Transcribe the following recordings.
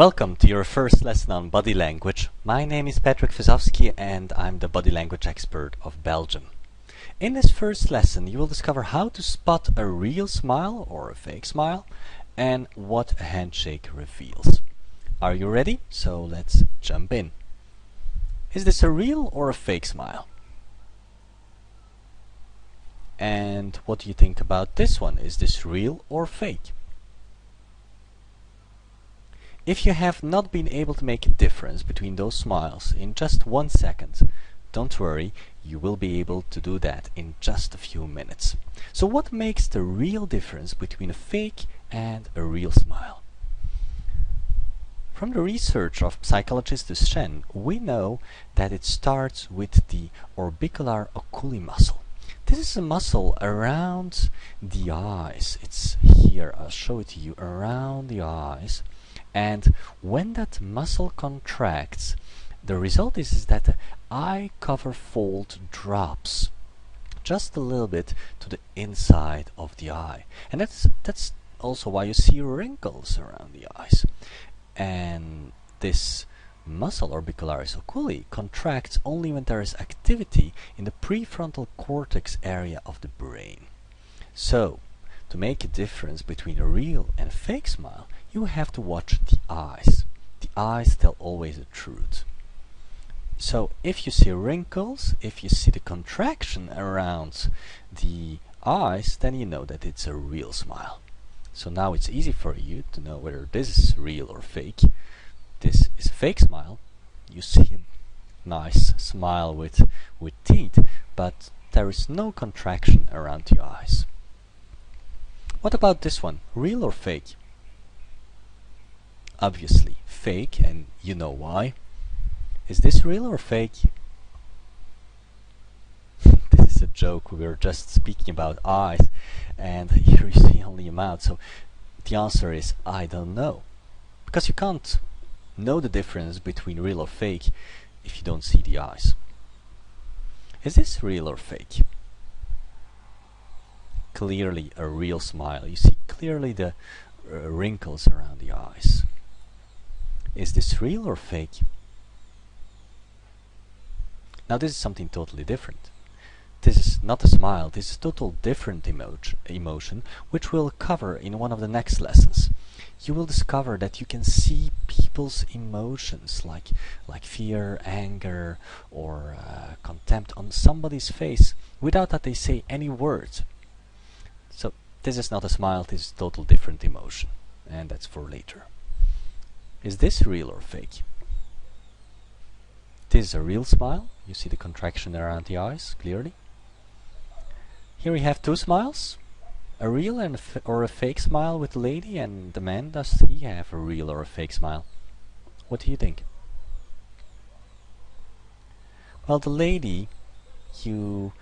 Welcome to your first lesson on body language. My name is Patrick Vizovsky and I'm the body language expert of Belgium. In this first lesson you will discover how to spot a real smile or a fake smile and what a handshake reveals. Are you ready? So let's jump in. Is this a real or a fake smile? And what do you think about this one? Is this real or fake? If you have not been able to make a difference between those smiles in just 1 second, don't worry, you will be able to do that in just a few minutes. So what makes the real difference between a fake and a real smile? From the research of psychologist Duchenne, we know that it starts with the orbicular oculi muscle. This is a muscle around the eyes. It's here, I'll show it to you, around the eyes. And when that muscle contracts, the result is that the eye cover fold drops just a little bit to the inside of the eye. And that's also why you see wrinkles around the eyes. And this muscle, orbicularis oculi, contracts only when there is activity in the prefrontal cortex area of the brain. So, to make a difference between a real and a fake smile, you have to watch the eyes. The eyes tell always the truth. So if you see wrinkles, if you see the contraction around the eyes, then you know that it's a real smile. So now it's easy for you to know whether this is real or fake. This is a fake smile. You see a nice smile with teeth, but there is no contraction around the eyes. What about this one? Real or fake? Obviously fake, and you know why. Is this real or fake? This is a joke. We were just speaking about eyes, and here you see only a mouth. So the answer is I don't know, because you can't know the difference between real or fake if you don't see the eyes. Is this real or fake? Clearly a real smile. You see clearly the wrinkles around the eyes. Is this real or fake? Now this is something totally different. This is not a smile, this is a total different emotion, which we'll cover in one of the next lessons. You will discover that you can see people's emotions like fear, anger, or contempt on somebody's face without that they say any words. So this is not a smile, this is a total different emotion, and that's for later. Is this real or fake? This is a real smile. You see the contraction around the eyes clearly. Here we have two smiles, a real and or a fake smile with the lady, and the man, does he have a real or a fake smile? What do you think? Well, the lady, you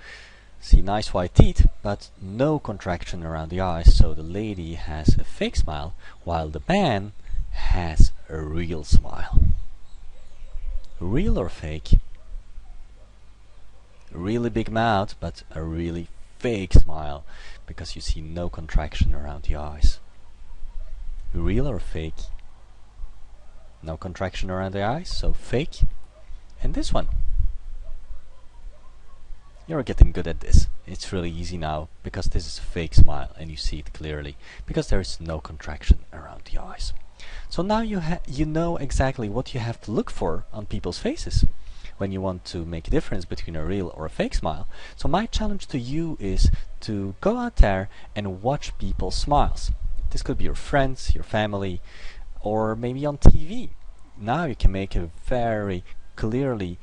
see nice white teeth, but no contraction around the eyes, so the lady has a fake smile, while the man has a real smile. Real or fake? A really big mouth, but a really fake smile, because you see no contraction around the eyes. Real or fake? No contraction around the eyes, so fake. And this one? You're getting good at this. It's really easy now, because this is a fake smile and you see it clearly, because there is no contraction around the eyes. So now you know exactly what you have to look for on people's faces when you want to make a difference between a real or a fake smile. So my challenge to you is to go out there and watch people's smiles. This could be your friends, your family, or maybe on TV. Now you can make a very clearly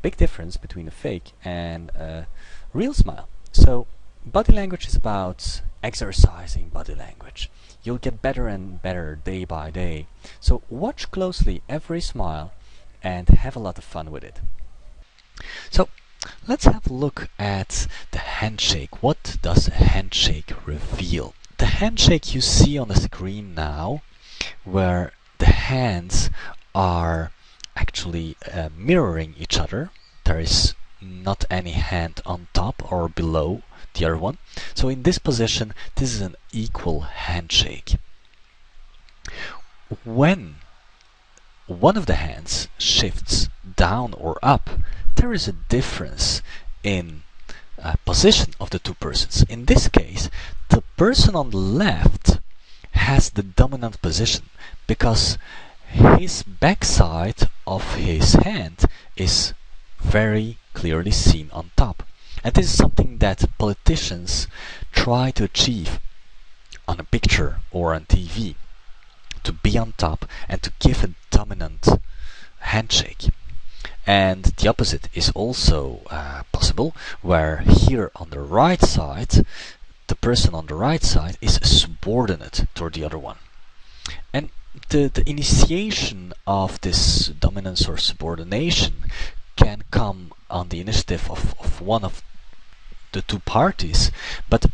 big difference between a fake and a real smile. So body language is about exercising body language. You'll get better and better day by day. So watch closely every smile and have a lot of fun with it. So let's have a look at the handshake. What does a handshake reveal? The handshake you see on the screen now, where the hands are actually mirroring each other. There is not any hand on top or below the other one. So in this position, this is an equal handshake. When one of the hands shifts down or up, there is a difference in position of the two persons. In this case, the person on the left has the dominant position because his backside of his hand is very clearly seen on top. And this is something that politicians try to achieve on a picture or on TV, to be on top and to give a dominant handshake. And the opposite is also possible, where here on the right side, the person on the right side is subordinate toward the other one. And the initiation of this dominance or subordination can come on the initiative of one of the two parties, but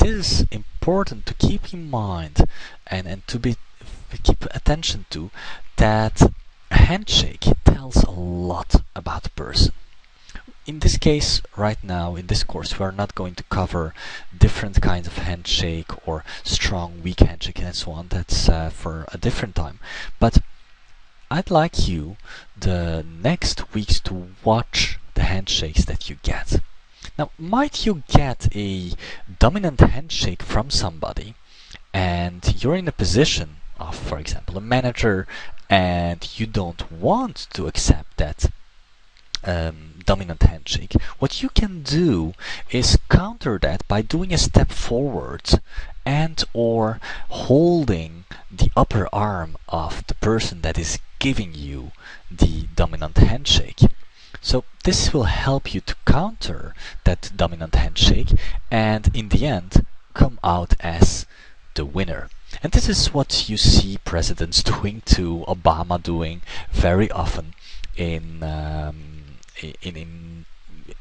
it is important to keep in mind and to keep attention to that a handshake tells a lot about the person. In this case, right now, in this course, we are not going to cover different kinds of handshake or strong, weak handshake and so on. That's for a different time. But I'd like you the next weeks to watch the handshakes that you get. Now, might you get a dominant handshake from somebody and you're in a position of, for example, a manager, and you don't want to accept that dominant handshake? What you can do is counter that by doing a step forward and or holding the upper arm of the person that is giving you the dominant handshake. So this will help you to counter that dominant handshake and in the end come out as the winner. And this is what you see presidents doing, to Obama doing very often in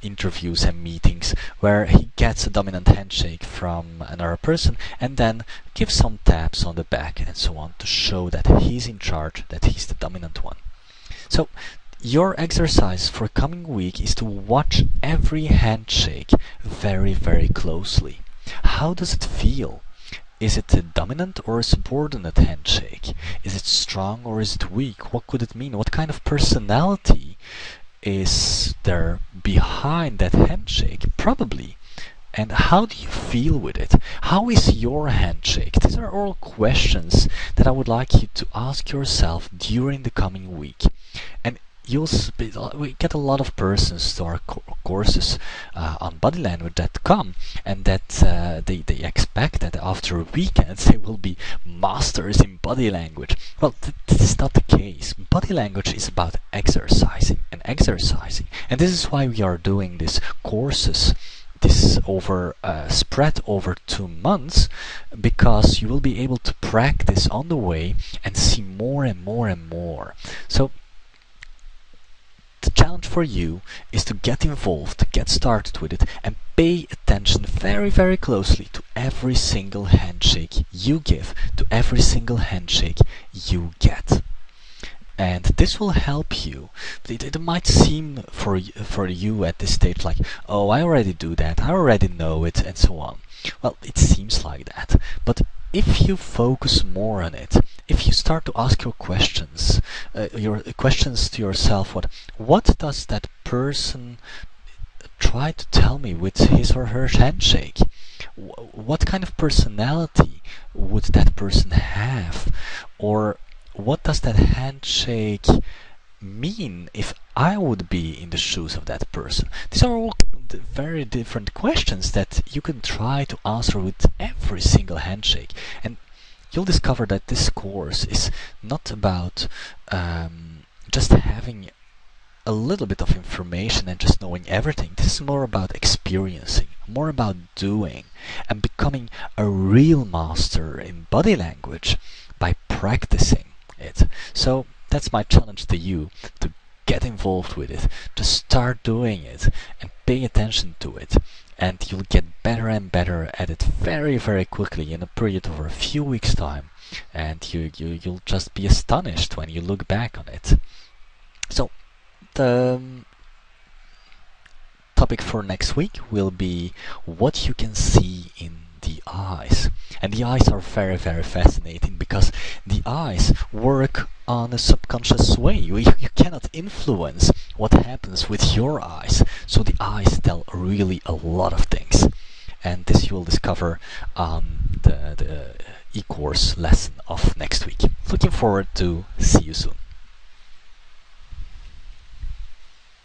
interviews and meetings, where he gets a dominant handshake from another person and then gives some taps on the back and so on to show that he's in charge, that he's the dominant one. So your exercise for coming week is to watch every handshake very, very closely. How does it feel? Is it a dominant or a subordinate handshake? Is it strong or is it weak? What could it mean? What kind of personality is there behind that handshake? Probably. And how do you feel with it? How is your handshake? These are all questions that I would like you to ask yourself during the coming week. And we get a lot of persons to our courses on bodylanguage.com, and that they expect that after a weekend they will be masters in body language. Well, this is not the case. Body language is about exercising and exercising, and this is why we are doing these courses. This over spread over 2 months, because you will be able to practice on the way and see more and more and more. So the challenge for you is to get involved, to get started with it, and pay attention very, very closely to every single handshake you give, to every single handshake you get. And this will help you. It might seem for you at this stage like, oh, I already do that, I already know it, and so on. Well, it seems like that. But if you focus more on it, if you start to ask your questions to yourself, what does that person try to tell me with his or her handshake? What kind of personality would that person have? Or what does that handshake mean if I would be in the shoes of that person? These are all very different questions that you can try to answer with every single handshake. And you'll discover that this course is not about just having a little bit of information and just knowing everything. This is more about experiencing, more about doing, and becoming a real master in body language by practicing it. So that's my challenge to you, to get involved with it, to start doing it and pay attention to it, and you'll get better and better at it very, very quickly in a period of a few weeks time, and you'll just be astonished when you look back on it. So the topic for next week will be what you can see in the eyes. And the eyes are very, very fascinating because the eyes work on a subconscious way. You cannot influence what happens with your eyes. So the eyes tell really a lot of things. And this you will discover on the e-course lesson of next week. Looking forward to see you soon.